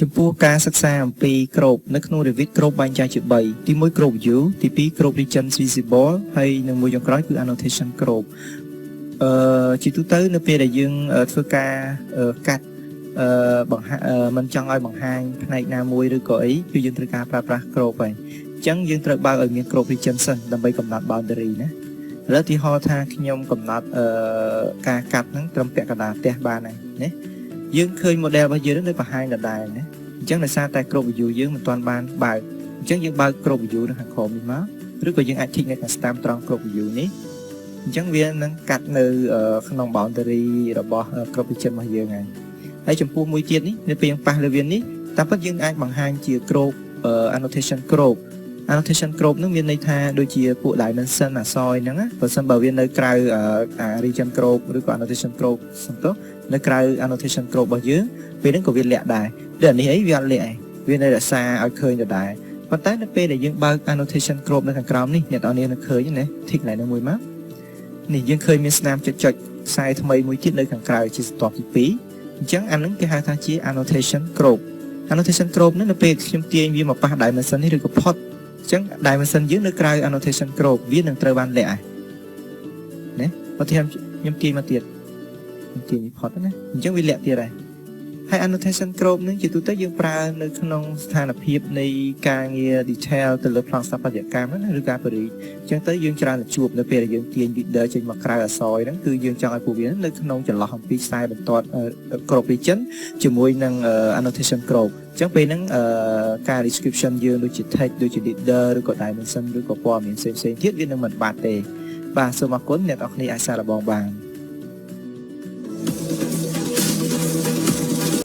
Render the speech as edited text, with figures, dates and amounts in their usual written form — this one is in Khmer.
ចំពោះការសិក្សាអំពីគ្របនៅក្នុង Revit គ្របបែងចែកជា3ទី1គ្រប view ទី2គ្រប regions visible ហើយនិងមួយចុងក្រោយគឺ annotation គ្របជាទូទៅនៅពេលដែលយើងធ្វើការកាត់មិនចង់ឲ្យបង្ហាញផ្នែកណាមួយឬក៏អីគឺយើងត្រូវការប្រើប្រាស់គ្របហើយអញ្ចឹងយើងត្រូវបើកឲ្យមានគ្រប region សិនដើម្បីកំណត់ boundary ណាឥឡូវទីហោថាខ្ញុំកំណត់ការកាត់ហ្នឹងត្រឹមពាក់កណ្ដាលផ្ទះបានហើយណាយើងឃើញ model របស់យើងនៅបង្ហាញដដែលណាអញ្ចឹងដោយសារតែគ្រប view យើងមិនទាន់បានបើកអញ្ចឹងយើងបើកគ្រប view នៅខាងក្រោមនេះមកឬក៏យើងអាច tick នៅខាងស្ដាំត្រង់គ្រប view នេះអញ្ចឹងវានឹងកាត់នៅក្នុង boundary របស់គ្រប region របស់យើងហើយចំពោះមួយទៀតនេះនៅពេលយើងប៉ះលើវានេះតាមពិតយើងអាចបង្ហាញជាគ្រប annotation គ្រប annotation គ្របនោះមានន័យថាដូចជាពួក dimension អក្សរហ្នឹងណាបើសិនបើវានៅក្រៅregion គ្របឬក៏ annotation គ្របសំទោសនៅក្រៅ annotation គ្របរបស់យើងពេលហ្នឹងក៏វាលាក់ដែរដូចអានេះអីវាអត់លាក់ឯងវានៅរក្សាឲ្យឃើញដដែលប៉ុន្តែនៅពេលដែលយើងបើក annotation គ្របនៅខាងក្រោមនេះអ្នកនរនឹងឃើញណា tick កន្លែងនោះមួយមកនេះយើងឃើញមានស្នាមចុចខ្សែថ្មីមួយទៀតនៅខាងក្រៅជាបន្ទាប់ទី2អញ្ចឹងអានឹងគេហៅថាជា annotation គ្រប annotation គ្របនេះនៅពេលខ្ញុំទាញវាមកប៉ះ dimension នេះឬក៏ផុតអញ្ចឹង dimension យើងនៅក្រៅ annotation គ្របវានឹងត្រូវបានលាក់ហើយណាបើខ្ញុំទាញមកទៀតខ្ញុំទាញវាផុតណាអញ្ចឹងវាលាក់ទៀតហើយ annotation គ្របនឹងជាទូទៅយើងប្រើនៅក្នុងស្ថានភាពនៃការងារ detail ទៅលើប្លង់ស្ថាបត្យកម្មណាឬការបរិយាអញ្ចឹងទៅយើងច្រើនជួបនៅពេលដែលយើងទាញ leader ចេញមកក្រៅអក្សរហ្នឹងគឺយើងចង់ឲ្យពួកវានៅក្នុងចន្លោះអំពីខ្សែបន្ទាត់គ្រប region ជាមួយនឹង annotation គ្របអញ្ចឹងពេលហ្នឹងការ description យើងដូចជា text ដូចជា leader ឬក៏ dimension ឬក៏ព័ត៌មានផ្សេងៗទៀតវានឹងមិនបាត់ទេបាទសូមអរគុណអ្នកនរគ្នាអាចសាកល្បងបាន